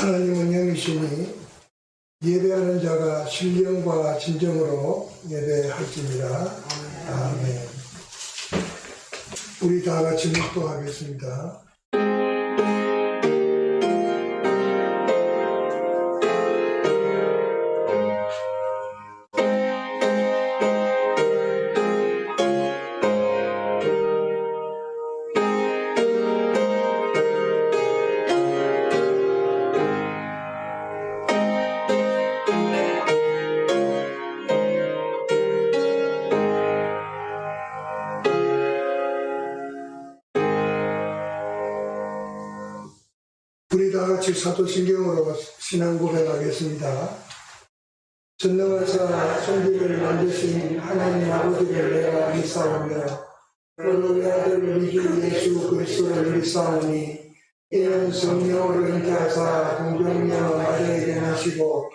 하나님은 영이시니 예배하는 자가 신령과 진정으로 예배할지니라. 아멘. 우리 다 같이 묵도하겠습니다. 우리 다 같이 사도신경으로 신앙 고백하겠습니다. 전능하사 천지를 만드신 하나님 아버지를 내가 믿사오며 그의 아들 우리 주 예수 그리스도를 믿사오니 이는 성령으로 잉태하사 동정녀 마리아에게 나시고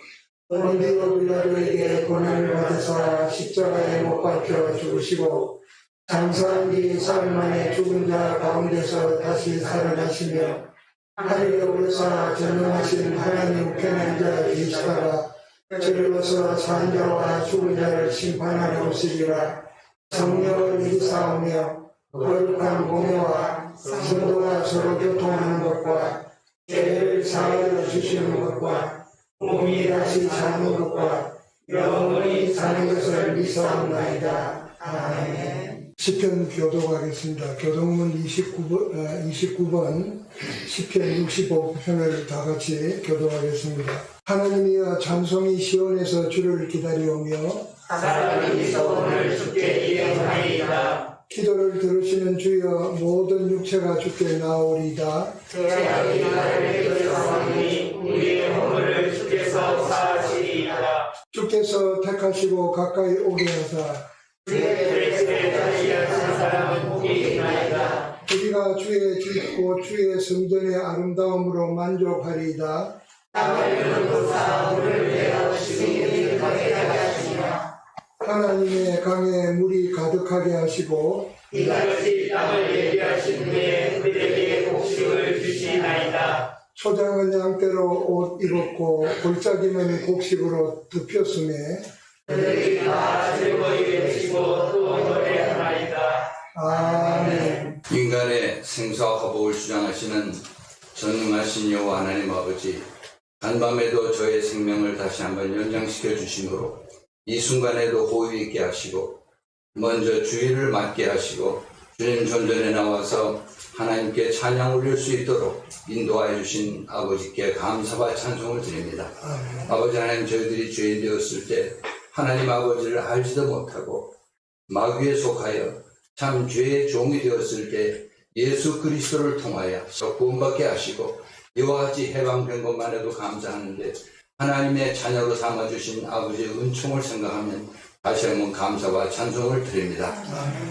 본디오 빌라도에게 고난을 받으사 십자가에 못 박혀 죽으시고 장사한 뒤 사흘 만에 죽은 자 가운데서 다시 살아나시며 하늘에 오르사 전능하신 하나님 우편에 앉아 계시다가 저리로서 산 자와 죽은 자를 심판하러 오시리라. 성령을 믿사오며 거룩한 공예와 성도가 서로 교통하는 것과 죄를 사하여 주시는 것과 몸이 다시 사는 것과 영원히 사는 것을 믿사옵나이다. 아멘. 시편 교독하겠습니다. 교독문 29번 시편 65편을 다 같이 교독하겠습니다. 하나님이여 찬송이 시온에서 주를 기다리오며 사람이 소원을 주께 예언하리이다. 기도를 들으시는 주여 모든 육체가 주께 나오리이다. 죄악이 나를 들으사오니 우리의 허물을 주께서 사하시리이다. 주께서 택하시고 가까이 오게 하사 주의 뜻에 다시하신 사람은 복이 있나이다. 우리가 주의 깊고 주의 성전의 아름다움으로 만족하리이다. 땅을 긁고사 물을 내어주시니 가게 하시니라. 하나님의 강에 물이 가득하게 하시고 이같이 땅을 예비하신 후에 그들에게 곡식을 주시나이다. 초장은 양떼로 옷 입었고 골짜기는 곡식으로 덮였음에 그들이 다 즐거이 외치고 또 노래하나이다. 아멘. 인간의 생사와 화복을 주장하시는 전능하신 여호와 하나님 아버지, 간밤에도 저의 생명을 다시 한번 연장시켜 주심으로 이 순간에도 호의 있게 하시고 먼저 주의를 맡게 하시고 주님 존전에 나와서 하나님께 찬양 올릴 수 있도록 인도하여 주신 아버지께 감사와 찬송을 드립니다. 아멘. 아버지 하나님, 저희들이 죄인 되었을 때 하나님 아버지를 알지도 못하고 마귀에 속하여 참 죄의 종이 되었을 때 예수 그리스도를 통하여 구원받게 하시고 이와 같이 해방된 것만 해도 감사하는데 하나님의 자녀로 삼아주신 아버지의 은총을 생각하면 다시 한번 감사와 찬송을 드립니다.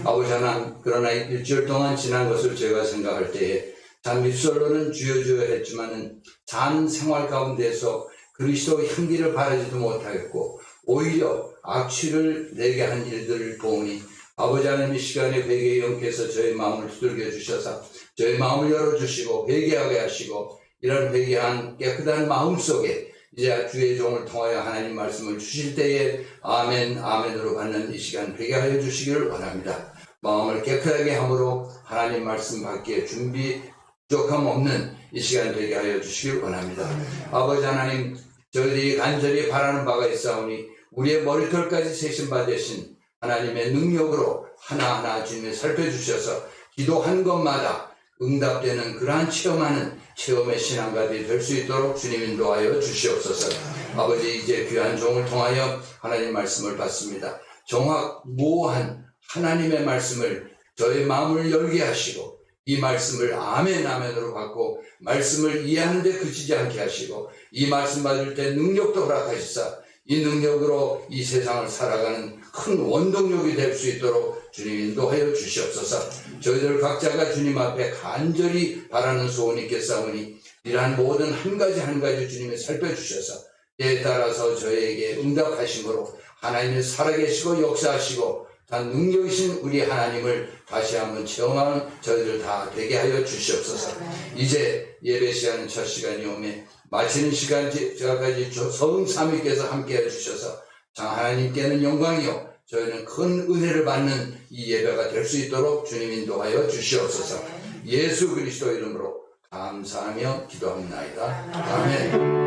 아버지 하나님, 그러나 일주일 동안 지난 것을 제가 생각할 때에 참 입술로는 주여 주여 했지만은 산 생활 가운데서 그리스도의 향기를 바라지도 못하겠고 오히려 악취를 내게 한 일들을 보니 아버지 하나님, 이 시간에 회개의 영께서 저의 마음을 두들겨 주셔서 저의 마음을 열어주시고 회개하게 하시고 이런 회개한 깨끗한 마음 속에 이제 주의 종을 통하여 하나님 말씀을 주실 때에 아멘 아멘으로 받는 이 시간 회개하여 주시기를 원합니다. 마음을 깨끗하게 함으로 하나님 말씀 받기에 준비 부족함 없는 이 시간 회개하여 주시기를 원합니다. 아버지 하나님, 저희들이 간절히 바라는 바가 있사오니 우리의 머리털까지 세신 바 되신 하나님의 능력으로 하나하나 주님이 살펴주셔서 기도한 것마다 응답되는 그러한 체험하는 체험의 신앙가들이 될 수 있도록 주님 인도하여 주시옵소서. 아버지, 이제 귀한 종을 통하여 하나님 말씀을 받습니다. 정확 모호한 하나님의 말씀을 저의 마음을 열게 하시고 이 말씀을 아멘 아멘으로 받고 말씀을 이해하는 데 그치지 않게 하시고 이 말씀 받을 때 능력도 허락하시사 이 능력으로 이 세상을 살아가는 큰 원동력이 될 수 있도록 주님 인도하여 주시옵소서. 저희들 각자가 주님 앞에 간절히 바라는 소원이 있겠사오니 이러한 모든 한 가지 주님이 살펴주셔서 때에 따라서 저희에게 응답하심으로 하나님이 살아계시고 역사하시고 다 능력이신 우리 하나님을 다시 한번 체험하는 저희들 다 되게 하여 주시옵소서. 이제 예배 시간은 첫 시간이 오매 마치는 시간까지 성삼위께서 함께 해주셔서 참 하나님께는 영광이요 저희는 큰 은혜를 받는 이 예배가 될 수 있도록 주님 인도하여 주시옵소서. 예수 그리스도 이름으로 감사하며 기도합나이다. 아멘.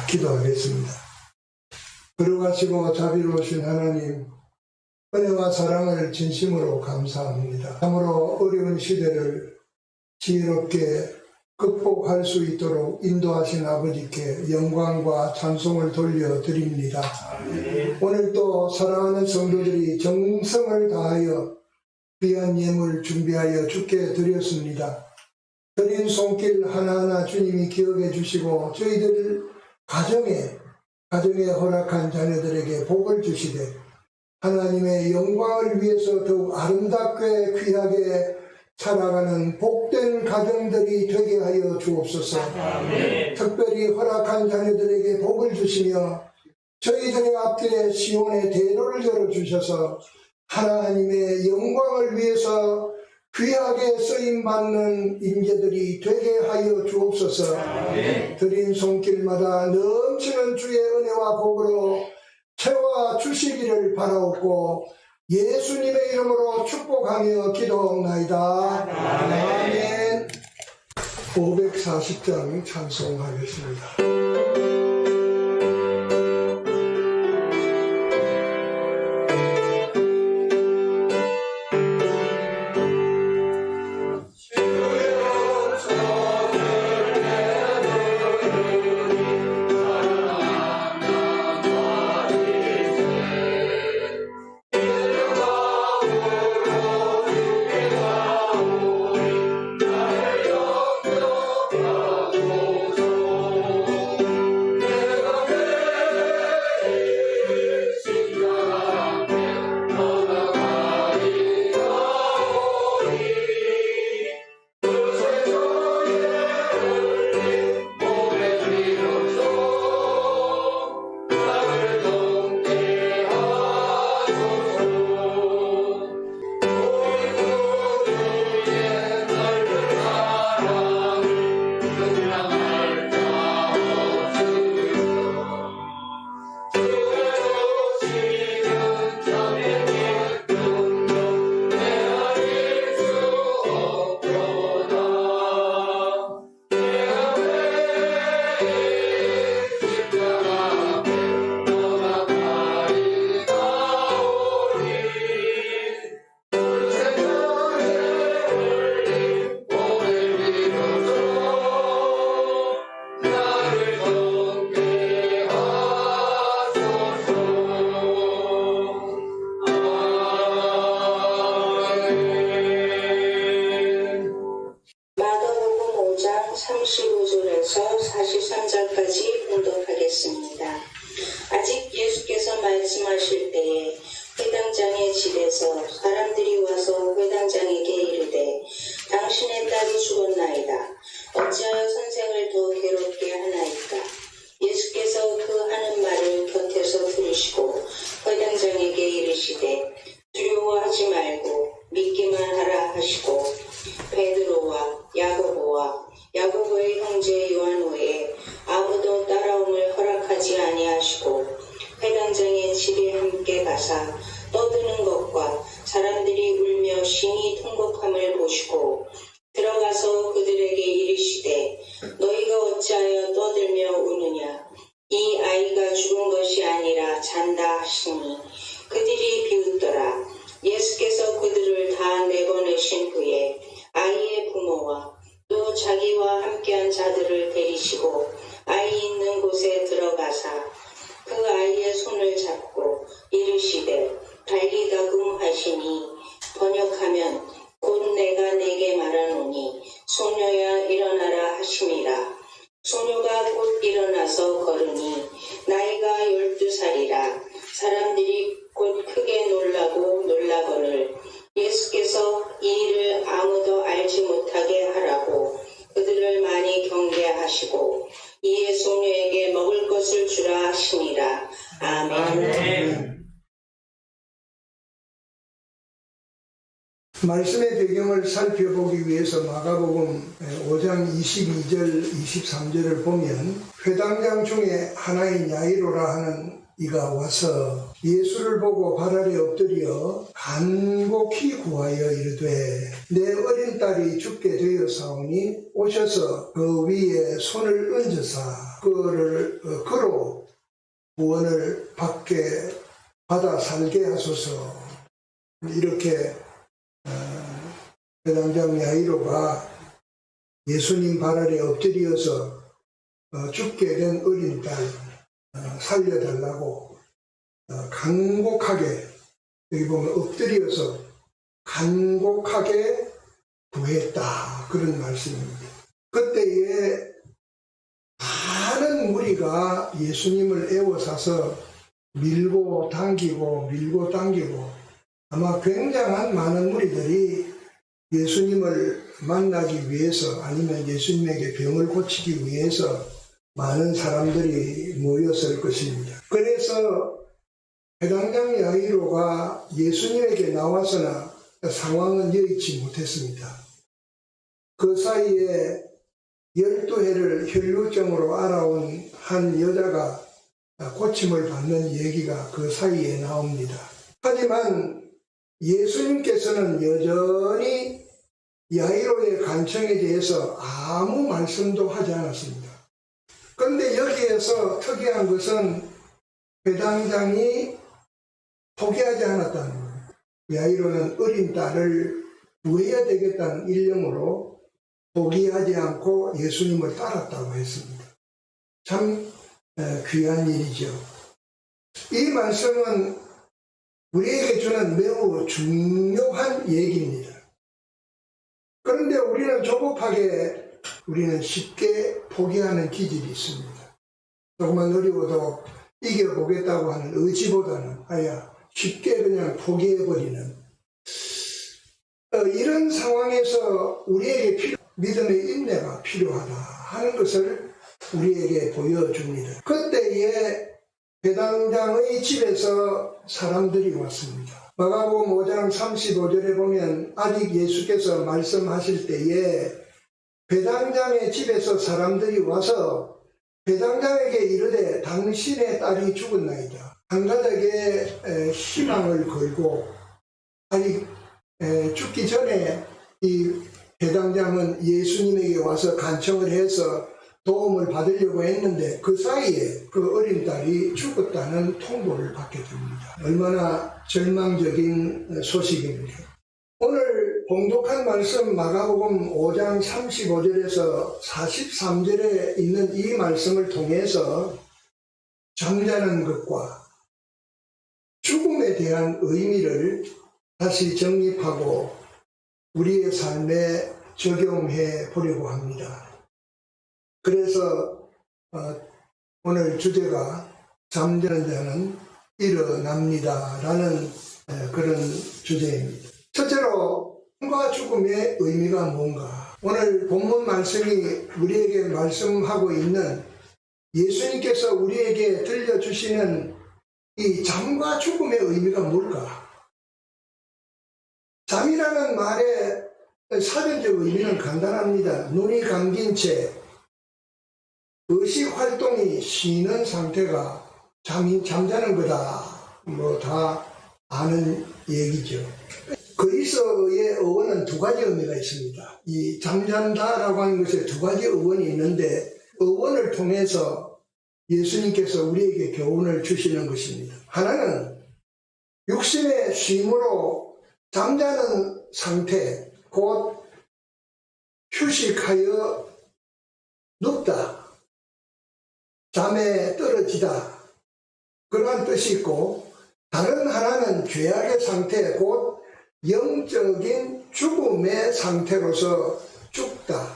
기도하겠습니다. 거룩하시고 자비로우신 하나님, 은혜와 사랑을 진심으로 감사합니다. 참으로 어려운 시대를 지혜롭게 극복할 수 있도록 인도하신 아버지께 영광과 찬송을 돌려드립니다. 오늘도 사랑하는 성도들이 정성을 다하여 귀한 예물 준비하여 주께 드렸습니다. 드린 손길 하나하나 주님이 기억해 주시고 저희들 가정에 허락한 자녀들에게 복을 주시되 하나님의 영광을 위해서 더욱 아름답게 귀하게 살아가는 복된 가정들이 되게 하여 주옵소서. 특별히 허락한 자녀들에게 복을 주시며 저희들의 앞길에 시온의 대로를 열어주셔서 하나님의 영광을 위해서 귀하게 쓰임받는 인재들이 되게 하여 주옵소서. 드린 손길마다 넘치는 주의 은혜와 복으로 채워 주시기를 바라옵고 예수님의 이름으로 축복하며 기도하옵나이다. 아멘. 540장 찬송하겠습니다. 하시고 베드로와 야고보와 야고보의 형제 요한 외에 아무도 따라옴을 허락하지 아니하시고 회당장의 집에 함께 가사 떠드는 것과 사람들이 울며 심히 통곡함을 보시고 들어가서 그들에게 이르시되 너희가 어찌하여 떠들며 우느냐 이 아이가 죽은 것이 아니라 잔다 하시니 그들이 비웃더라. 예수께서 그들을 다 내보내신 후에 아이의 부모와 또 자기와 함께한 자들을 데리시고 아이 있는 곳에 들어가사 그 아이의 손을 잡고 이르시되 달리다금 하시니 번역하면 곧 내가 내게 말하노니 소녀야 일어나라 하심이라. 소녀가 곧 일어나서 걸으니 나이가 12살이라. 사람들이 곧 크게 놀라거늘 예수께서 이 일을 아무도 알지 못하게 하라고 그들을 많이 경계하시고 이에 소녀에게 먹을 것을 주라 하시니라. 아멘. 아멘. 말씀의 배경을 살펴보기 위해서 마가복음 5장 22절 23절을 보면 회당장 중에 하나인 야이로라 하는 이가 와서 예수를 보고 발 아래 엎드려 간곡히 구하여 이르되 내 어린 딸이 죽게 되었사오니 오셔서 그 위에 손을 얹으사 그로 구원을 받아 살게 하소서. 이렇게 회당장 야이로가 예수님 발 아래 엎드려서 죽게 된 어린 딸 살려달라고 간곡하게, 여기 보면 엎드려서 간곡하게 구했다, 그런 말씀입니다. 그때에 많은 무리가 예수님을 에워싸서 밀고 당기고 아마 굉장한 많은 무리들이 예수님을 만나기 위해서 아니면 예수님에게 병을 고치기 위해서 많은 사람들이 모였을 것입니다. 그래서 회당장 야이로가 예수님에게 나와서나 상황은 여의치 못했습니다. 그 사이에 12해를 혈루증으로 알아온 한 여자가 고침을 받는 얘기가 그 사이에 나옵니다. 하지만 예수님께서는 여전히 야이로의 간청에 대해서 아무 말씀도 하지 않았습니다. 그런데 여기에서 특이한 것은 회당장이 포기하지 않았다는 거예요. 야이로는 어린 딸을 구해야 되겠다는 일념으로 포기하지 않고 예수님을 따랐다고 했습니다. 참 귀한 일이죠. 이 말씀은 우리에게 주는 매우 중요한 얘기입니다. 그런데 우리는 조급하게, 우리는 쉽게 포기하는 기질이 있습니다. 조금만 어려워도 이겨보겠다고 하는 의지보다는 쉽게 그냥 포기해버리는, 이런 상황에서 우리에게 믿음의 인내가 필요하다 하는 것을 우리에게 보여줍니다. 그때에 회당장의 집에서 사람들이 왔습니다. 마가복음 5장 35절에 보면 아직 예수께서 말씀하실 때에 회당장의 집에서 사람들이 와서 회당장에게 이르되 당신의 딸이 죽었나이다. 한 가닥에 희망을 걸고, 아니 죽기 전에 이 회당장은 예수님에게 와서 간청을 해서 도움을 받으려고 했는데 그 사이에 그 어린 딸이 죽었다는 통보를 받게 됩니다. 얼마나 절망적인 소식입니까? 오늘 봉독한 말씀 마가복음 5장 35절에서 43절에 있는 이 말씀을 통해서 잠자는 것과 죽음에 대한 의미를 다시 정립하고 우리의 삶에 적용해 보려고 합니다. 그래서 오늘 주제가 잠자는 자는 일어납니다 라는 그런 주제입니다. 첫째로 삶과 죽음의 의미가 뭔가, 오늘 본문 말씀이 우리에게 말씀하고 있는 예수님께서 우리에게 들려주시는 이 잠과 죽음의 의미가 뭘까? 잠이라는 말에 사전적 의미는 간단합니다. 눈이 감긴 채 의식 활동이 쉬는 상태가 잠자는 거다. 뭐 다 아는 얘기죠. 그리스어의 어원은 두 가지 의미가 있습니다. 이 잠잔다라고 하는 것에 두 가지 어원이 있는데 어원을 통해서 예수님께서 우리에게 교훈을 주시는 것입니다. 하나는 육신의 쉼으로 잠자는 상태, 곧 휴식하여 눕다, 잠에 떨어지다, 그러한 뜻이 있고, 다른 하나는 죄악의 상태, 곧 영적인 죽음의 상태로서 죽다,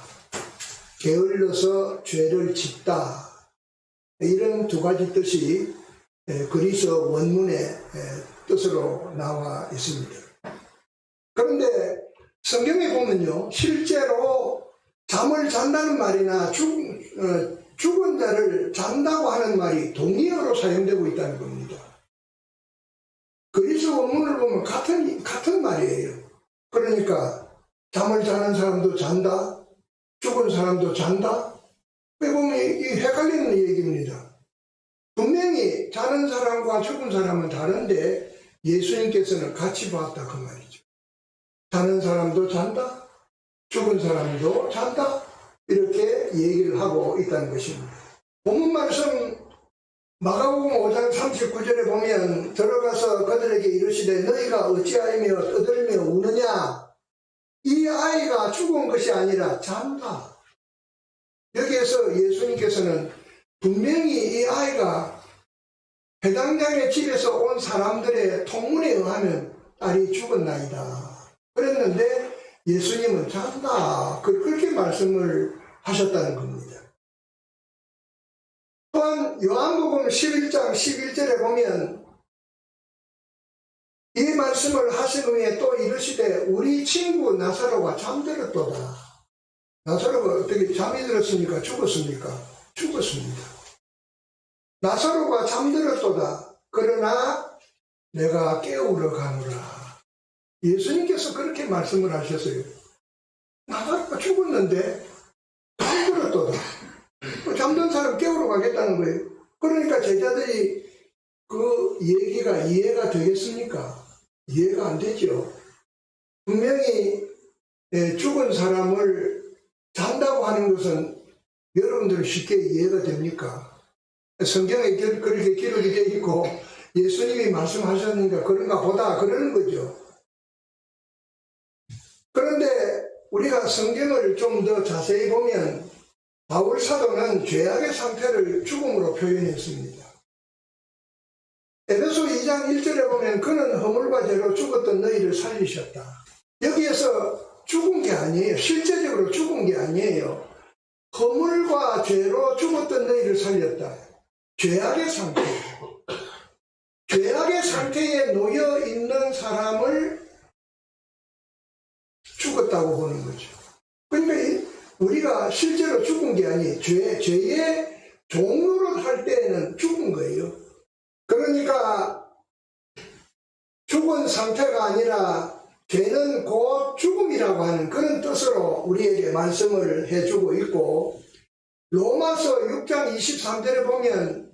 게을러서 죄를 짓다, 이런 두 가지 뜻이 그리스어 원문의 뜻으로 나와 있습니다. 그런데 성경에 보면요, 실제로 잠을 잔다는 말이나 죽은 자를 잔다고 하는 말이 동의어로 사용되고 있다는 겁니다. 그리스어 원문을 보면 같은 말이에요. 그러니까 잠을 자는 사람도 잔다, 죽은 사람도 잔다. 여기 보면 이 헷갈리는 얘기입니다. 분명히 자는 사람과 죽은 사람은 다른데 예수님께서는 같이 봤다 그 말이죠. 자는 사람도 잔다, 죽은 사람도 잔다, 이렇게 얘기를 하고 있다는 것입니다. 본문 말씀 마가복음 5장 39절에 보면 들어가서 그들에게 이르시되 너희가 어찌하여 떠들며 우느냐, 이 아이가 죽은 것이 아니라 잔다. 여기에서 예수님께서는 분명히 이 아이가 회당장의 집에서 온 사람들의 통문에 의하면 딸이 죽었나이다 그랬는데 예수님은 잔다, 그렇게 말씀을 하셨다는 겁니다. 또한 요한복음 11장 11절에 보면 이 말씀을 하신 후에 또 이르시되 우리 친구 나사로가 잠들었도다. 나사로가 어떻게 잠이 들었습니까? 죽었습니까? 죽었습니다. 나사로가 잠들었도다. 그러나 내가 깨우러 가노라. 예수님께서 그렇게 말씀을 하셨어요. 나사로가 죽었는데 잠들었도다. 잠든 사람 깨우러 가겠다는 거예요. 그러니까 제자들이 그 얘기가 이해가 되겠습니까? 이해가 안 되죠. 분명히 죽은 사람을 잔다고 하는 것은 여러분들은 쉽게 이해가 됩니까? 성경에 그렇게 기록이 되어 있고 예수님이 말씀하셨는가 그런가 보다 그러는 거죠. 그런데 우리가 성경을 좀 더 자세히 보면 바울 사도는 죄악의 상태를 죽음으로 표현했습니다. 에베소 2장 1절에 보면 그는 허물과 죄로 죽었던 너희를 살리셨다. 여기에서 죽은 게 아니에요. 실제적으로 죽은 게 아니에요. 허물과 죄로 죽었던 너희를 살렸다. 죄악의 상태. 죄악의 상태에 놓여 있는 사람을 죽었다고 보는 거죠. 그러니까 우리가 실제로 죽은 게 아니에요. 죄의 종로로 할 때에는 죽은 거예요. 그러니까 죽은 상태가 아니라 죄는 곧 죽음이라고 하는 그런 뜻으로 우리에게 말씀을 해주고 있고, 로마서 6장 23절에 보면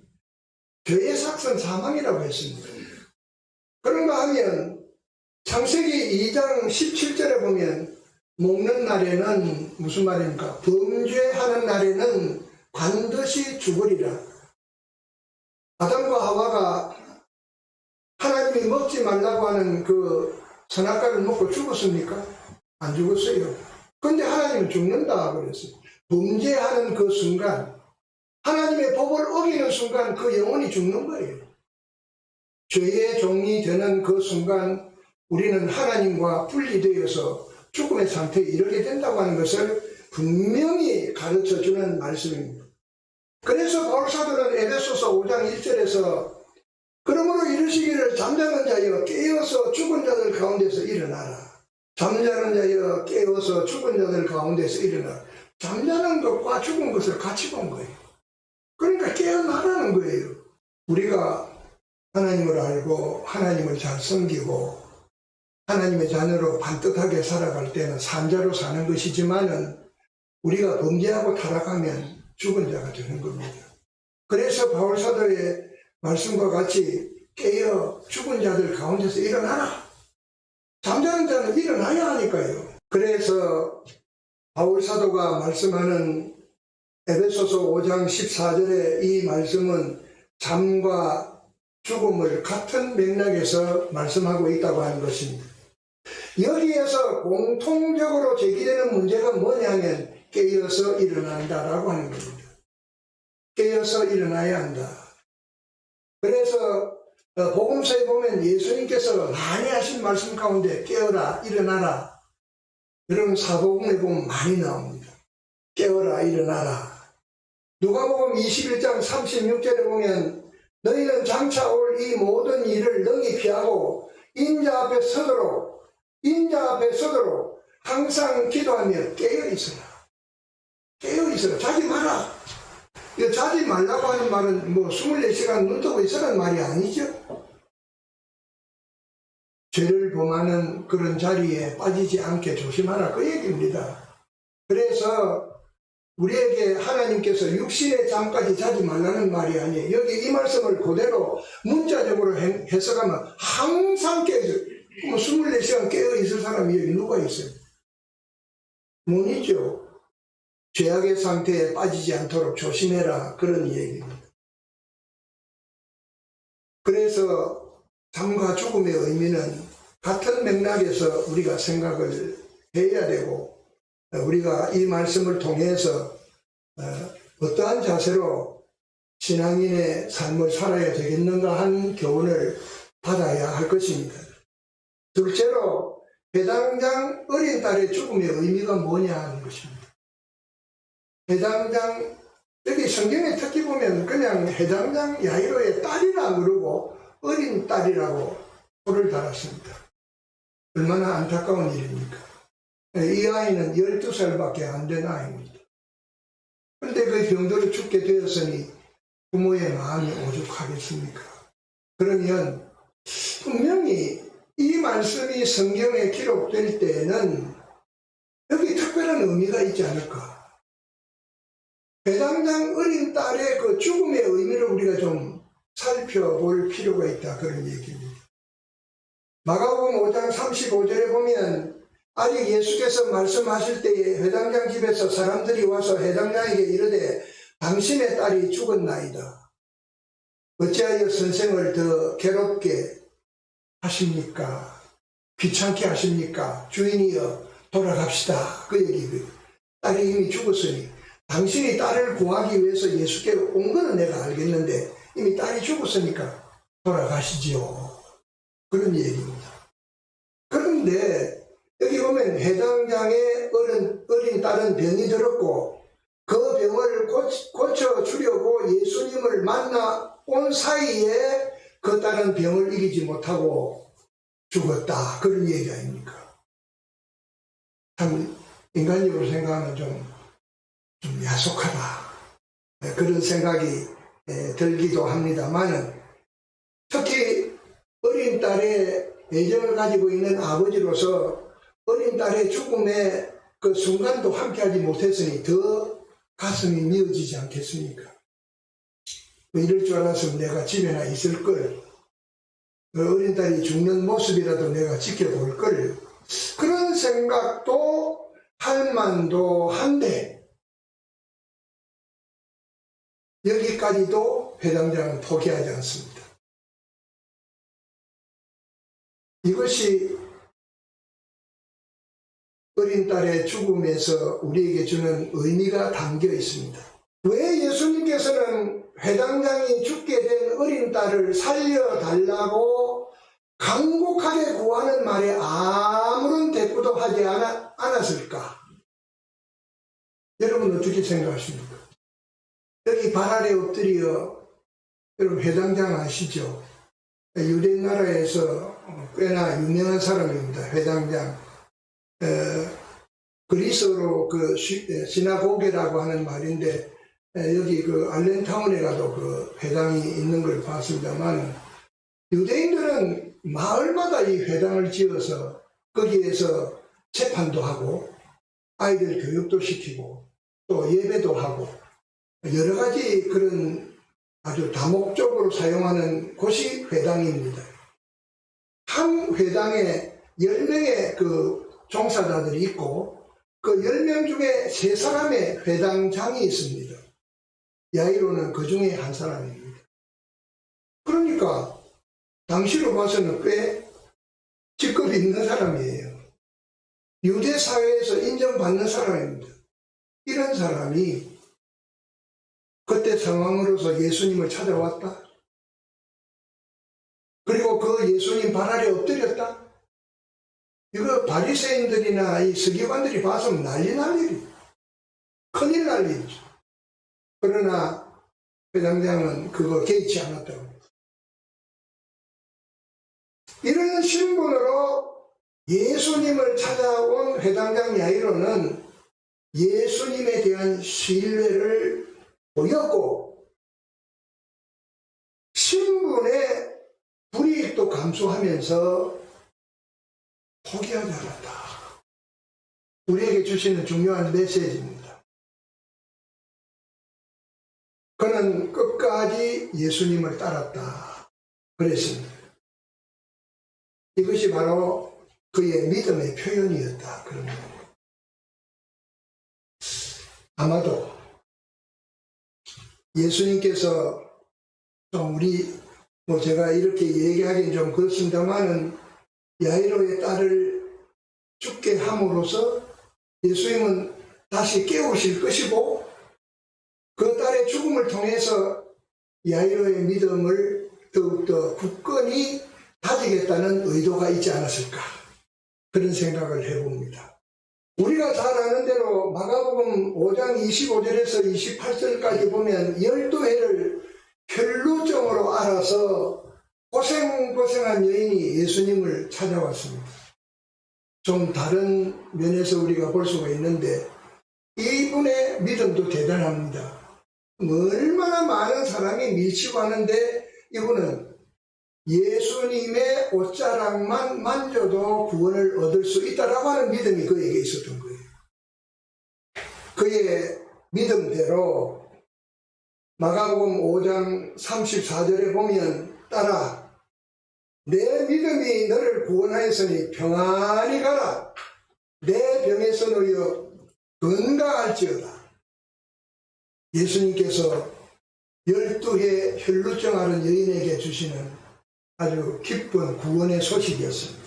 죄의 삭은 사망이라고 했습니다. 그런가 하면 창세기 2장 17절에 보면 먹는 날에는 무슨 말입니까? 범죄하는 날에는 반드시 죽으리라. 아담과 하와가 하나님이 먹지 말라고 하는 그 선악과를 먹고 죽었습니까? 안 죽었어요. 근데 하나님은 죽는다 그랬어요. 범죄하는 그 순간, 하나님의 법을 어기는 순간 그 영혼이 죽는 거예요. 죄의 종이 되는 그 순간 우리는 하나님과 분리되어서 죽음의 상태에 이르게 된다고 하는 것을 분명히 가르쳐주는 말씀입니다. 그래서 바울 사도는 에베소서 5장 1절에서 그러므로 이르시기를 잠자는 자여 깨어서 죽은 자들 가운데서 일어나라. 잠자는 자여 깨어서 죽은 자들 가운데서 일어나라. 잠자는 것과 죽은 것을 같이 본 거예요. 그러니까 깨어나라는 거예요. 우리가 하나님을 알고 하나님을 잘 섬기고 하나님의 자녀로 반듯하게 살아갈 때는 산자로 사는 것이지만은 우리가 범죄하고 타락하면 죽은 자가 되는 겁니다. 그래서 바울사도의 말씀과 같이 깨어 죽은 자들 가운데서 일어나라. 잠자는 자는 일어나야 하니까요. 그래서 바울사도가 말씀하는 에베소서 5장 14절의 이 말씀은 잠과 죽음을 같은 맥락에서 말씀하고 있다고 하는 것입니다. 여기에서 공통적으로 제기되는 문제가 뭐냐면 깨어서 일어난다라고 하는 겁니다. 깨어서 일어나야 한다. 그래서 복음서에 보면 예수님께서 많이 하신 말씀 가운데 깨어라 일어나라 이런 사복음에 보면 많이 나옵니다. 깨어라 일어나라. 누가복음 21장 36절에 보면 너희는 장차 올 이 모든 일을 능히 피하고 인자 앞에 서도록 항상 기도하며 깨어있어라. 깨어있어라. 자지 마라. 이거 자지 말라고 하는 말은 뭐 24시간 눈 뜨고 있으라는 말이 아니죠. 죄를 범하는 그런 자리에 빠지지 않게 조심하라 그 얘기입니다. 그래서 우리에게 하나님께서 육신의 잠까지 자지 말라는 말이 아니에요. 여기 이 말씀을 그대로 문자적으로 해석하면 항상 깨어있어요. 24시간 깨어있을 사람이 여기 누가 있어요? 문이죠. 죄악의 상태에 빠지지 않도록 조심해라 그런 얘기입니다. 그래서 삶과 죽음의 의미는 같은 맥락에서 우리가 생각을 해야 되고 우리가 이 말씀을 통해서 어떠한 자세로 신앙인의 삶을 살아야 되겠는가 하는 교훈을 받아야 할 것입니다. 둘째로 회당장 어린 딸의 죽음의 의미가 뭐냐 하는 것입니다. 회당장 여기 성경에 특히 보면 그냥 회당장 야이로의 딸이라 그러고 어린 딸이라고 표를 달았습니다. 얼마나 안타까운 일입니까? 이 아이는 12살밖에 안 된 아이입니다. 그런데 그 병들어 죽게 되었으니 부모의 마음이 오죽하겠습니까? 그러면 분명히 이 말씀이 성경에 기록될 때는 여기 특별한 의미가 있지 않을까? 회당장 어린 딸의 그 죽음의 의미를 우리가 좀 살펴볼 필요가 있다 그런 얘기입니다. 마가복음 5장 35절에 보면 아직 예수께서 말씀하실 때에 회당장 집에서 사람들이 와서 회당장에게 이르되 당신의 딸이 죽었나이다. 어찌하여 선생을 더 괴롭게 하십니까? 귀찮게 하십니까? 주인이여 돌아갑시다. 그 얘기거든요. 딸이 이미 죽었으니 당신이 딸을 구하기 위해서 예수께 온 거는 내가 알겠는데 이미 딸이 죽었으니까 돌아가시지요. 그런 얘기입니다. 그런데 여기 보면 회당장의 어린 딸은 병이 들었고 그 병을 고쳐주려고 예수님을 만나 온 사이에 그 딸은 병을 이기지 못하고 죽었다. 그런 얘기 아닙니까? 참 인간적으로 생각하면 좀 야속하다. 그런 생각이 들기도 합니다만은 특히 어린 딸의 애정을 가지고 있는 아버지로서 어린 딸의 죽음의 그 순간도 함께하지 못했으니 더 가슴이 미어지지 않겠습니까? 이럴 줄 알았으면 내가 집에나 있을 걸, 어린 딸이 죽는 모습이라도 내가 지켜볼 걸, 그런 생각도 할 만도 한데 여기까지도 회당장은 포기하지 않습니다. 이것이 어린 딸의 죽음에서 우리에게 주는 의미가 담겨 있습니다. 왜 예수님께서는 회당장이 죽게 된 어린 딸을 살려달라고 간곡하게 구하는 말에 아무런 대꾸도 하지 않았을까? 여러분 어떻게 생각하십니까? 여기 발 아래 엎드려, 여러분 회당장 아시죠? 유대 나라에서 꽤나 유명한 사람입니다. 회당장. 그리스어로 그 시나고게라고 하는 말인데 여기 그 알렌타운에 가도 그 회당이 있는 걸 봤습니다만 유대인들은 마을마다 이 회당을 지어서 거기에서 재판도 하고 아이들 교육도 시키고 또 예배도 하고 여러 가지 그런 아주 다목적으로 사용하는 곳이 회당입니다. 한 회당에 10명의 그 종사자들이 있고 그 10명 중에 3사람의 회당장이 있습니다. 야이로는 그 중에 한 사람입니다. 그러니까 당시로 봐서는 꽤 직급 있는 사람이에요. 유대 사회에서 인정받는 사람입니다. 이런 사람이 그때 상황으로서 예수님을 찾아왔다. 그리고 그 예수님 발 아래 엎드렸다. 이거 바리새인들이나 이 서기관들이 봐서 난리 날 일이에요. 큰일 날 일이죠. 그러나 회당장은 그거 개의치 않았다고. 이런 신분으로 예수님을 찾아온 회당장 야이로는 예수님에 대한 신뢰를 보였고 신분의 불이익도 감수하면서 포기하지 않았다. 우리에게 주시는 중요한 메시지입니다. 그는 끝까지 예수님을 따랐다. 그랬습니다. 이것이 바로 그의 믿음의 표현이었다. 그런 겁니다. 아마도 예수님께서 좀 제가 이렇게 얘기하기는 좀 그렇습니다만은 야이로의 딸을 죽게 함으로써 예수님은 다시 깨우실 것이고 그 딸의 죽음을 통해서 야이로의 믿음을 더욱더 굳건히 다지겠다는 의도가 있지 않았을까 그런 생각을 해봅니다. 우리가 잘 아는 대로 마가복음 5장 25절에서 28절까지 보면 12해를 혈루증으로 알아서 고생한 여인이 예수님을 찾아왔습니다. 좀 다른 면에서 우리가 볼 수가 있는데 이분의 믿음도 대단합니다. 얼마나 많은 사람이 밀치고 하는데 이분은 예수님의 옷자락만 만져도 구원을 얻을 수 있다라고 하는 믿음이 그에게 있었던 거예요. 그의 믿음대로 마가복음 5장 34절에 보면 따라 내 믿음이 너를 구원하였으니 평안히 가라. 내 병에서 놓여 건강할지어다. 예수님께서 12해 혈루증 앓은 여인에게 주시는 아주 기쁜 구원의 소식이었습니다.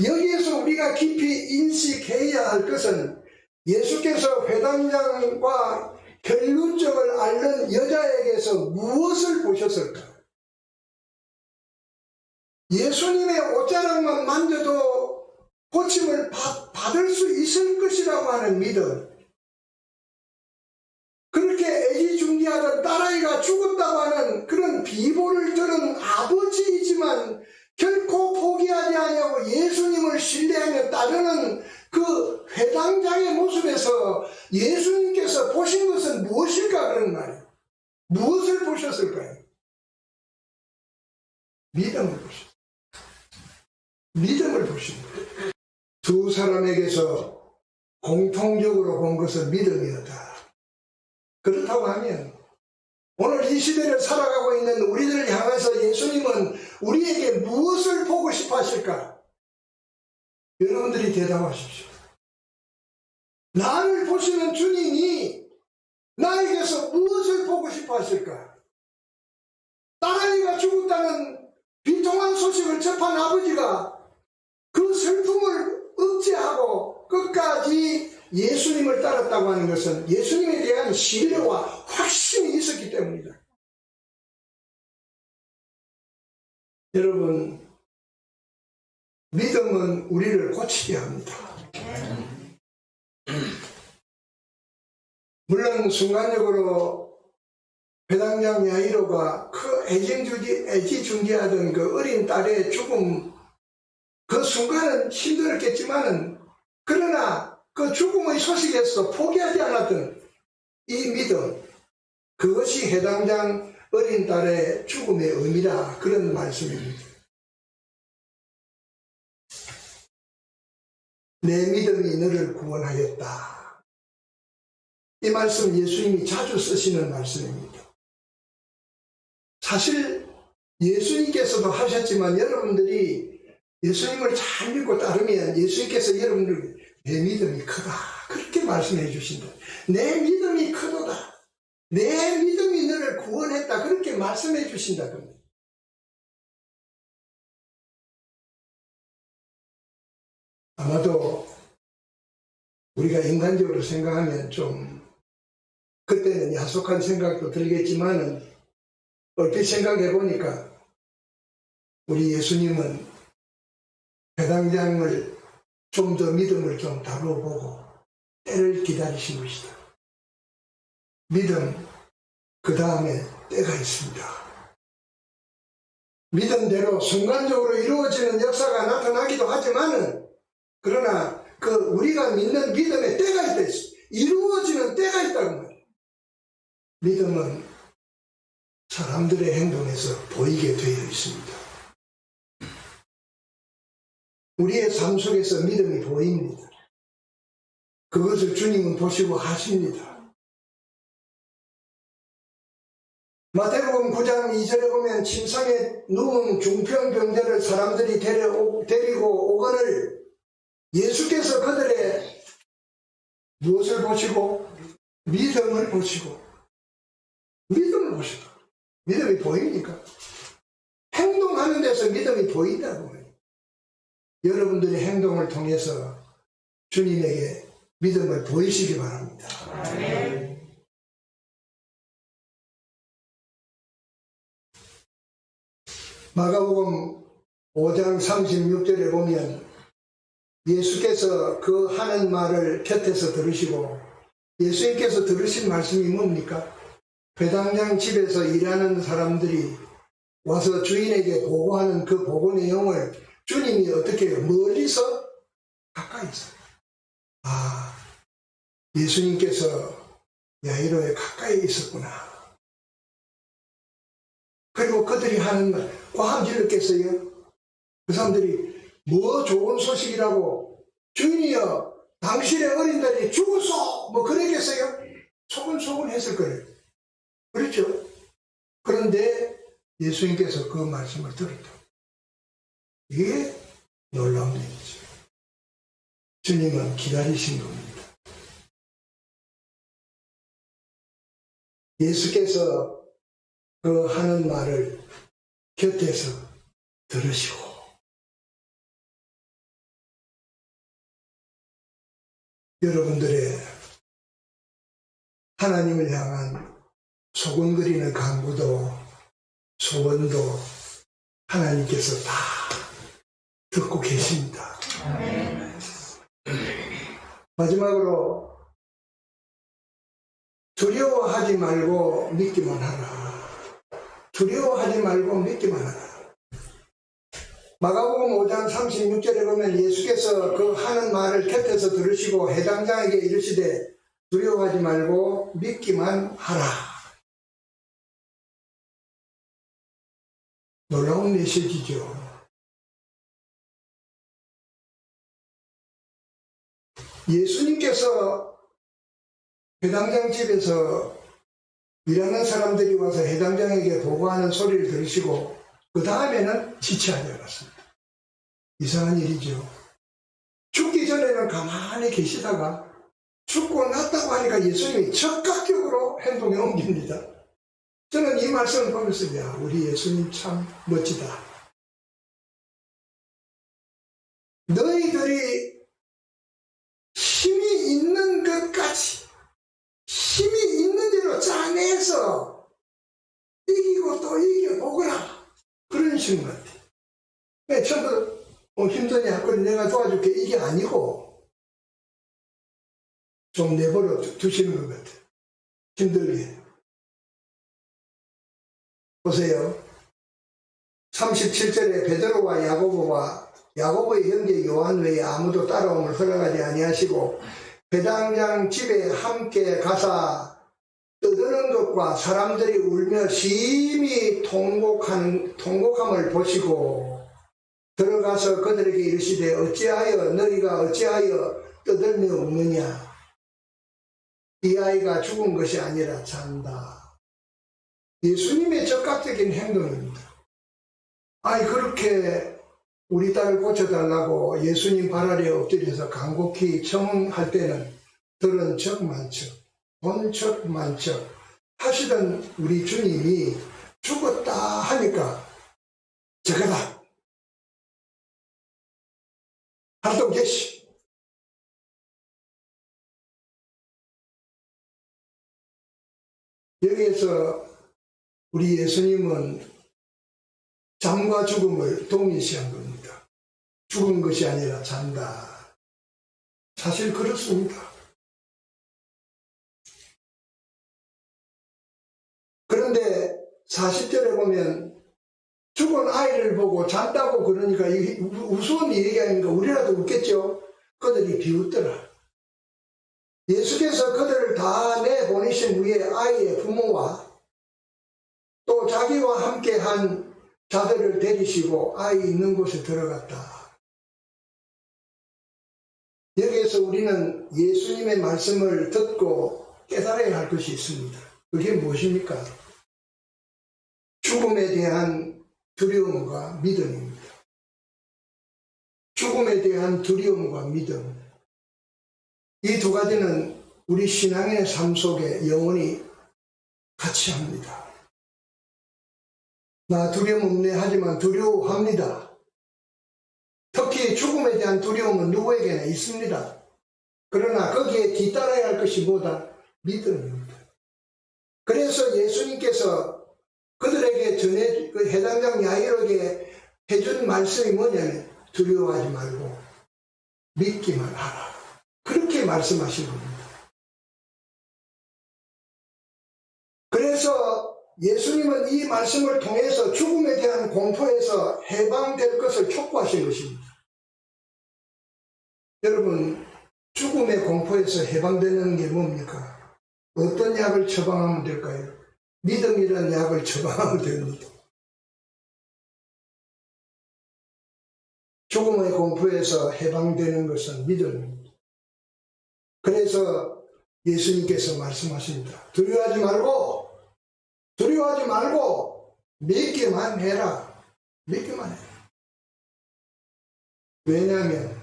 여기에서 우리가 깊이 인식해야 할 것은 예수께서 회당장과 혈루증을 앓는 여자에게서 무엇을 보셨을까? 예수님의 옷자락만 만져도 고침을 받을 수 있을 것이라고 하는 믿음. 그렇게 애지중지하던 딸아이가 죽었다고 하는 그런 비보를 들은 아버지이지만 결코 포기하지 아니하고 예수님을 신뢰하며 따르는 그 회당장의 모습에서 예수님께서 보신 것은 무엇일까 그런 말이에요. 무엇을 보셨을까요? 믿음을 보셨어요. 믿음을 보신 거예요. 두 사람에게서 공통적으로 본 것은 믿음이었다. 그렇다고 하면 오늘 이 시대를 살아가고 있는 우리들을 향해서 예수님은 우리에게 무엇을 보고 싶어 하실까? 여러분들이 대답하십시오. 나를 보시는 주님이 나에게서 무엇을 보고 싶어 하실까? 딸아이가 죽었다는 비통한 소식을 접한 아버지가 그 슬픔을 억제하고 끝까지 예수님을 따랐다고 하는 것은 예수님에 대한 신뢰와 확신이 있었기 때문이다. 여러분, 믿음은 우리를 고치게 합니다. 물론 순간적으로 회당장 야이로가 그 애지중지하던 그 어린 딸의 죽음 그 순간은 힘들었겠지만은 그러나 그 죽음의 소식에서 포기하지 않았던 이 믿음, 그것이 회당장 어린 딸의 죽음의 의미라 그런 말씀입니다. 내 믿음이 너를 구원하였다. 이 말씀 예수님이 자주 쓰시는 말씀입니다. 사실 예수님께서도 하셨지만 여러분들이 예수님을 잘 믿고 따르면 예수님께서 여러분들 내 믿음이 크다 그렇게 말씀해 주신다. 내 믿음이 크도다. 내 믿음이 너를 구원했다 그렇게 말씀해 주신다. 아마도 우리가 인간적으로 생각하면 좀 그때는 야속한 생각도 들겠지만은 얼핏 생각해 보니까 우리 예수님은 배당장을 좀 더 믿음을 좀 다뤄보고 때를 기다리신 것이다. 믿음 그 다음에 때가 있습니다. 믿음대로 순간적으로 이루어지는 역사가 나타나기도 하지만은 그러나 그 우리가 믿는 믿음에 때가 있다. 이루어지는 때가 있다고 말이에요. 믿음은 사람들의 행동에서 보이게 되어 있습니다. 우리의 삶 속에서 믿음이 보입니다. 그것을 주님은 보시고 하십니다. 마태복음 9장 2절에 보면 침상에 누운 중풍병자를 사람들이 데리고 오거늘 예수께서 그들의 무엇을 보시고? 믿음을 보시고. 믿음을 보시고. 믿음이 보입니까? 행동하는 데서 믿음이 보인다고 해요. 여러분들의 행동을 통해서 주님에게 믿음을 보이시기 바랍니다. 아멘. 마가복음 5장 36절에 보면 예수께서 그 하는 말을 곁에서 들으시고 예수님께서 들으신 말씀이 뭡니까? 배당장 집에서 일하는 사람들이 와서 주인에게 보고하는 그 보고 내용을 주님이 어떻게 해요? 멀리서 가까이서. 아, 예수님께서 야이로에 가까이 있었구나. 그리고 그들이 하는 말, 과함 질렀겠어요? 그 사람들이 뭐 좋은 소식이라고 주인이여 당신의 어린들이 죽었어 뭐 그랬겠어요? 소곤소곤 했을 거예요. 그렇죠? 그런데 예수님께서 그 말씀을 들었다. 이게 놀라운 일이죠. 주님은 기다리신 겁니다. 예수께서 그 하는 말을 곁에서 들으시고 여러분들의 하나님을 향한 소곤거리는 간구도 소원도 하나님께서 다 듣고 계십니다. 마지막으로 두려워하지 말고 믿기만 하라. 두려워하지 말고 믿기만 하라. 마가복음 5장 36절에 보면 예수께서 그 하는 말을 곁에서 들으시고 해당장에게 이르시되 두려워하지 말고 믿기만 하라. 놀라운 메시지죠. 예수님께서 해당장 집에서 일하는 사람들이 와서 해당장에게 보고하는 소리를 들으시고 그 다음에는 지체하지 않았습니다. 이상한 일이죠. 죽기 전에는 가만히 계시다가 죽고 났다고 하니까 예수님이 적극적으로 행동에 옮깁니다. 저는 이 말씀을 보면서 야, 우리 예수님 참 멋지다. 너희들이 힘이 있는 것까지 힘이 있는 대로 짜내서 이기고 또 이겨보거라. 그런 식인 것 같아요. 네, 처음부터 힘드냐 하거든 내가 도와줄게 이게 아니고 좀 내버려 두시는 것 같아요. 힘들게. 보세요. 37절에 베드로와 야고보의 형제 요한 외에 아무도 따라옴을 허락하지 아니하시고 배당장 집에 함께 가사 떠드는 것과 사람들이 울며 심히 통곡함을 보시고 들어가서 그들에게 이르시되 너희가 어찌하여 떠들며 우느냐. 이 아이가 죽은 것이 아니라 잔다. 예수님의 적극적인 행동입니다. 그렇게 우리 딸을 고쳐달라고 예수님 발 아래 엎드려서 간곡히 청할 때는 들은 척 만척, 본 척 만척 하시던 우리 주님이 죽었다 하니까 저거다. 활동 개시. 여기에서 우리 예수님은 잠과 죽음을 동일시한 겁니다. 죽은 것이 아니라 잔다. 사실 그렇습니다. 그런데 40절에 보면 죽은 아이를 보고 잔다고 그러니까 우스운 일이 아닌가 우리라도 웃겠죠. 그들이 비웃더라. 예수께서 그들을 다 내보내신 후에 아이의 부모와 또 자기와 함께한 자들을 데리시고 아이 있는 곳에 들어갔다. 여기에서 우리는 예수님의 말씀을 듣고 깨달아야 할 것이 있습니다. 그게 무엇입니까? 죽음에 대한 두려움과 믿음입니다. 죽음에 대한 두려움과 믿음. 이 두 가지는 우리 신앙의 삶 속에 영원히 같이 합니다. 나 두려움 없네 하지만 두려워합니다. 특히 죽음에 대한 두려움은 누구에게나 있습니다. 그러나 거기에 뒤따라야 할 것이 뭐다? 믿음입니다. 그래서 예수님께서 그들에게 그 해당장 야이로에게 해준 말씀이 뭐냐면 두려워하지 말고 믿기만 하라. 그렇게 말씀하신 겁니다. 그래서 예수님은 이 말씀을 통해서 죽음에 대한 공포에서 해방될 것을 촉구하신 것입니다. 여러분, 죽음의 공포에서 해방되는 게 뭡니까? 어떤 약을 처방하면 될까요? 믿음이라는 약을 처방하면 됩니다. 죽음의 공포에서 해방되는 것은 믿음입니다. 그래서 예수님께서 말씀하십니다. 두려워하지 말고 믿기만 해라. 믿기만 해라. 왜냐하면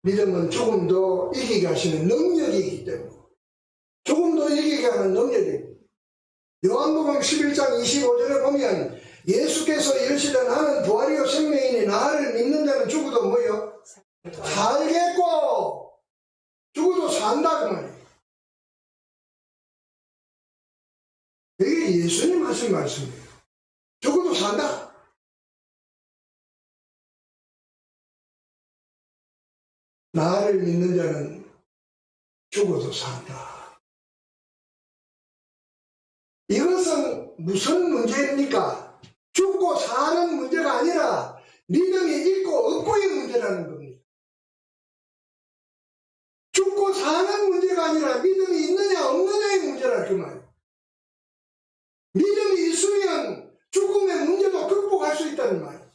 믿음은 죽음도 이기게 하시는 능력이기 때문에 죽음도 이기게 하는 능력입니다. 요한복음 11장 25절에 보면 예수께서 이르시되 나는 부활이요 생명이니 나를 믿는 자는 죽어도 뭐요? 살겠고 죽어도 산다 그 말이에요. 이게 예수님 하신 말씀이에요. 죽어도 산다. 나를 믿는 자는 죽어도 산다. 이것은 무슨 문제입니까? 죽고 사는 문제가 아니라 믿음이 있고 없고의 문제라는 겁니다. 죽고 사는 문제가 아니라 믿음이 있느냐 없느냐의 문제라 그 말이에요. 믿음이 있으면 죽음의 문제도 극복할 수 있다는 말이에요.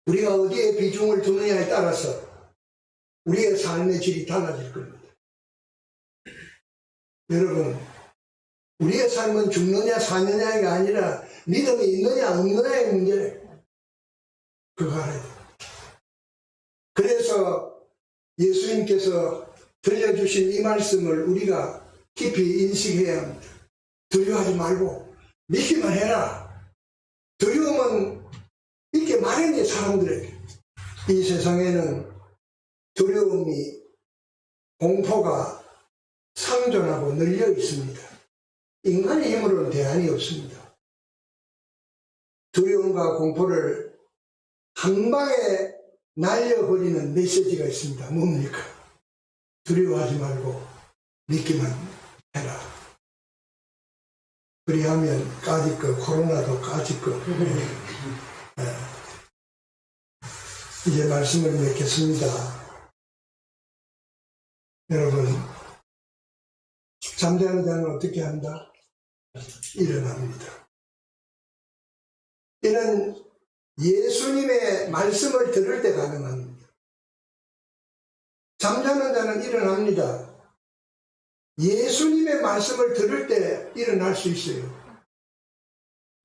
우리가 어디에 비중을 두느냐에 따라서 우리의 삶의 질이 달라질 겁니다. 여러분, 우리의 삶은 죽느냐 사느냐가 아니라 믿음이 있느냐 없느냐의 문제예요. 그거 알아야 돼요. 그래서 예수님께서 들려주신 이 말씀을 우리가 깊이 인식해야 합니다. 두려워하지 말고 믿기만 해라. 두려움은 있게 마련이에요. 사람들에게. 이 세상에는 두려움이 공포가 상존하고 늘려 있습니다. 인간의 힘으로는 대안이 없습니다. 두려움과 공포를 한 방에 날려버리는 메시지가 있습니다. 뭡니까? 두려워하지 말고 믿기만 해라. 그리하면 까짓 거, 코로나도 까짓 거. 이제 말씀을 맺겠습니다. 여러분, 잠자는 자는 어떻게 한다? 일어납니다. 이는 예수님의 말씀을 들을 때 가능합니다. 잠자는 자는 일어납니다. 예수님의 말씀을 들을 때 일어날 수 있어요.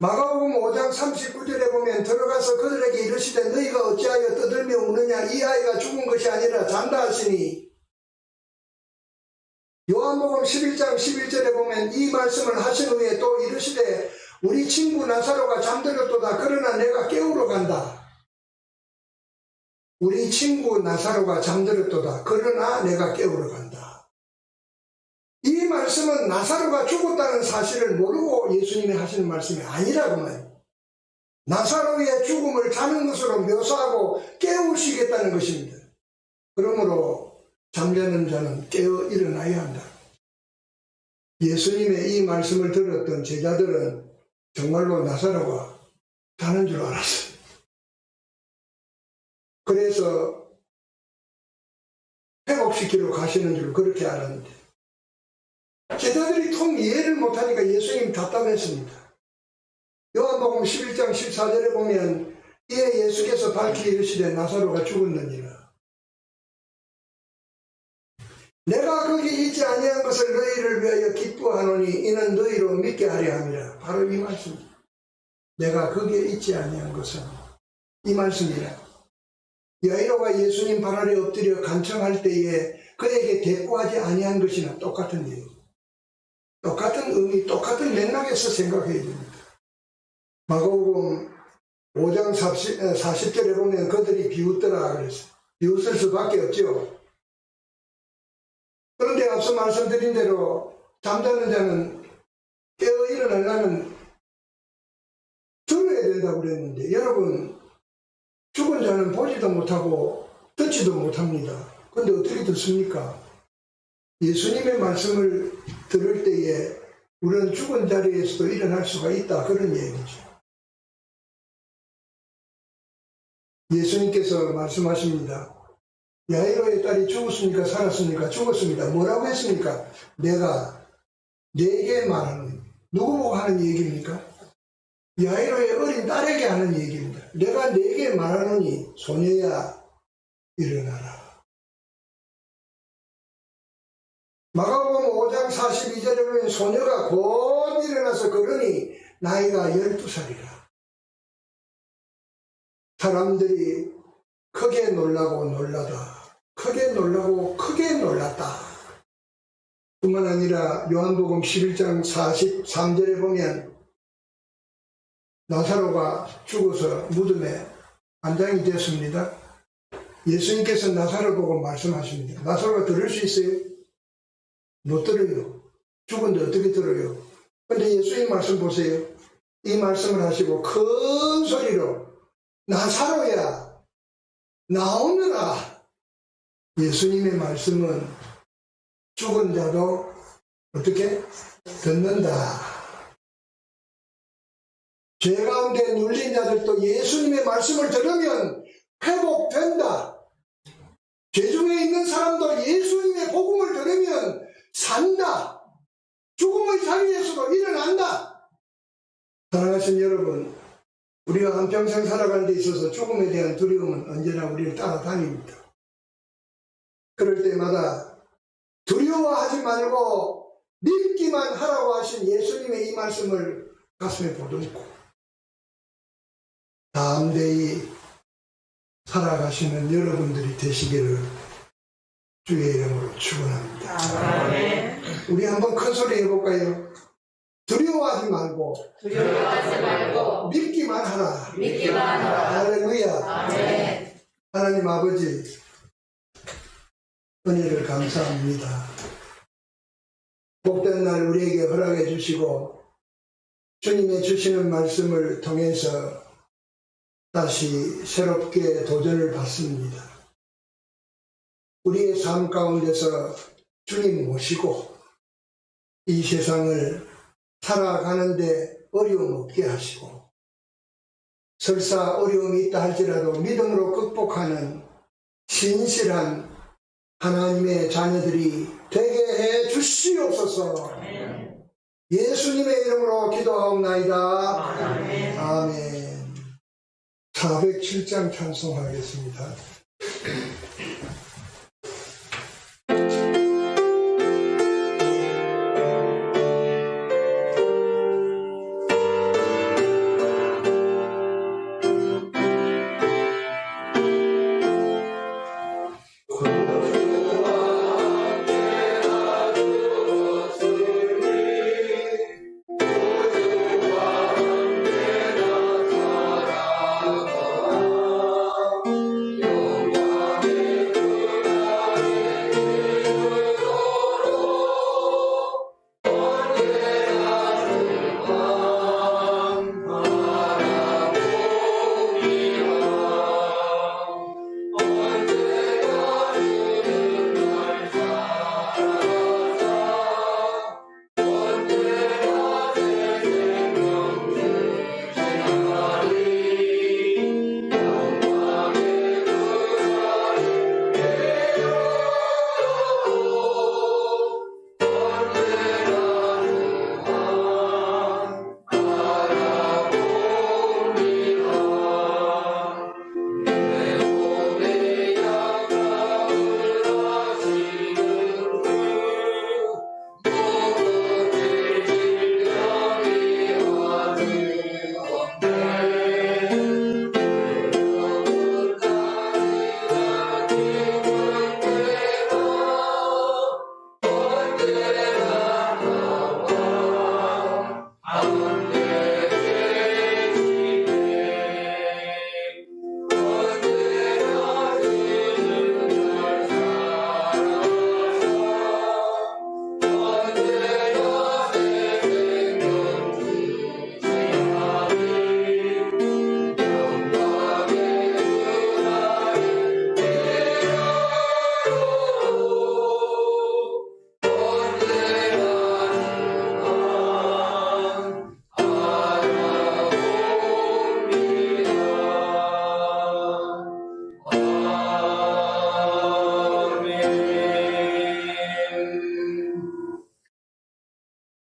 마가복음 5장 39절에 보면 들어가서 그들에게 이르시되 너희가 어찌하여 떠들며 우느냐 이 아이가 죽은 것이 아니라 잔다 하시니, 요한복음 11장 11절에 보면 이 말씀을 하신 후에 또 이르시되 우리 친구 나사로가 잠들었도다 그러나 내가 깨우러 간다. 우리 친구 나사로가 잠들었도다 그러나 내가 깨우러 간다. 이 말씀은 나사로가 죽었다는 사실을 모르고 예수님이 하시는 말씀이 아니라고 말이에요. 나사로의 죽음을 자는 것으로 묘사하고 깨우시겠다는 것입니다. 그러므로 잠자는 자는 깨어 일어나야 한다. 예수님의 이 말씀을 들었던 제자들은 정말로 나사로가 자는 줄 알았어요. 그래서 회복시키러 가시는 줄 그렇게 알았는데 제자들이 통 이해를 못하니까 예수님 답답했습니다. 요한복음 11장 14절에 보면 이에 예수께서 밝히 이르시되 나사로가 죽었느니라. 내가 거기 있지 아니한 것을 너희를 위하여 기뻐하노니 이는 너희로 믿게 하려 함이라. 바로 이 말씀입니다. 내가 거기에 있지 아니한 것은 이 말씀이라. 야이로가 예수님 발 아래 엎드려 간청할 때에 그에게 대꾸하지 아니한 것이나 똑같은 내용, 똑같은 의미, 똑같은 맥락에서 생각해야 됩니다. 마가복음 5장 40절에 보면 그들이 비웃더라 그랬어요. 비웃을 수밖에 없죠. 그런데 앞서 말씀드린 대로 잠자는 자는 깨어 일어나려면 들어야 된다고 그랬는데, 여러분, 죽은 자는 보지도 못하고 듣지도 못합니다. 그런데 어떻게 듣습니까? 예수님의 말씀을 들을 때에 우리는 죽은 자리에서도 일어날 수가 있다, 그런 얘기죠. 예수님께서 말씀하십니다. 야이로의 딸이 죽었습니까? 살았습니까? 죽었습니다. 뭐라고 했습니까? 내가 내게 말하는, 누구 보고 하는 얘기입니까? 야이로의 어린 딸에게 하는 얘기입니다. 내가 내게 말하노니 소녀야 일어나라. 마가복음 5장 42절에 보면 소녀가 곧 일어나서 걸으니 나이가 12살이라. 사람들이 크게 놀라고 놀라다, 크게 놀라고 크게 놀랐다. 뿐만 아니라 요한복음 11장 43절에 보면 나사로가 죽어서 무덤에 안장이 되었습니다. 예수님께서 나사로 보고 말씀하십니다. 나사로가 들을 수 있어요? 못 들어요. 죽은데 어떻게 들어요? 근데 예수님 말씀 보세요. 이 말씀을 하시고 큰 소리로 나사로야 나오느라. 예수님의 말씀은 죽은 자도 어떻게 듣는다. 죄 가운데 눌린 자들도 예수님의 말씀을 들으면 회복된다. 죄 중에 있는 사람도 예수님의 복음을 들으면 산다. 죽음의 자리에서도 일어난다. 사랑하신 여러분, 우리가 한평생 살아가는 데 있어서 죽음에 대한 두려움은 언제나 우리를 따라다닙니다. 그럴 때마다 두려워하지 말고 믿기만 하라고 하신 예수님의 이 말씀을 가슴에 보듬고 담대히 살아가시는 여러분들이 되시기를 주의 이름으로 축원합니다. 아멘. 우리 한번 큰 소리 해볼까요? 두려워하지 말고 믿기만 하라. 할렐루야. 아멘. 하나님 아버지, 은혜를 감사합니다. 복된 날 우리에게 허락해 주시고 주님의 주시는 말씀을 통해서 다시 새롭게 도전을 받습니다. 우리의 삶 가운데서 주님 모시고 이 세상을 살아가는데 어려움 없게 하시고, 설사 어려움이 있다 할지라도 믿음으로 극복하는 신실한 하나님의 자녀들이 되게 해 주시옵소서. 예수님의 이름으로 기도하옵나이다. 아멘. 407장 찬송하겠습니다.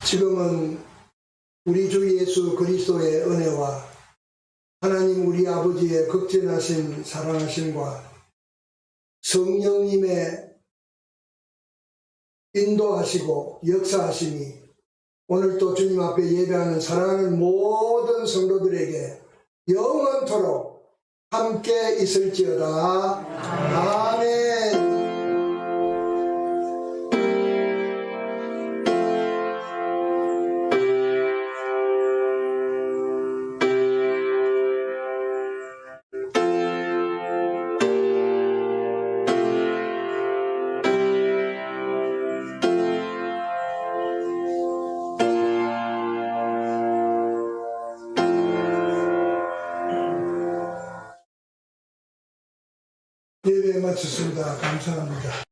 지금은 우리 주 예수 그리스도의 은혜와 하나님 우리 아버지의 극진하신 사랑하심과 성령님의 인도하시고 역사하심이 오늘 또 주님 앞에 예배하는 사랑하는 모든 성도들에게 영원토록 함께 있을지어다. 아멘. 예배 마쳤습니다. 감사합니다.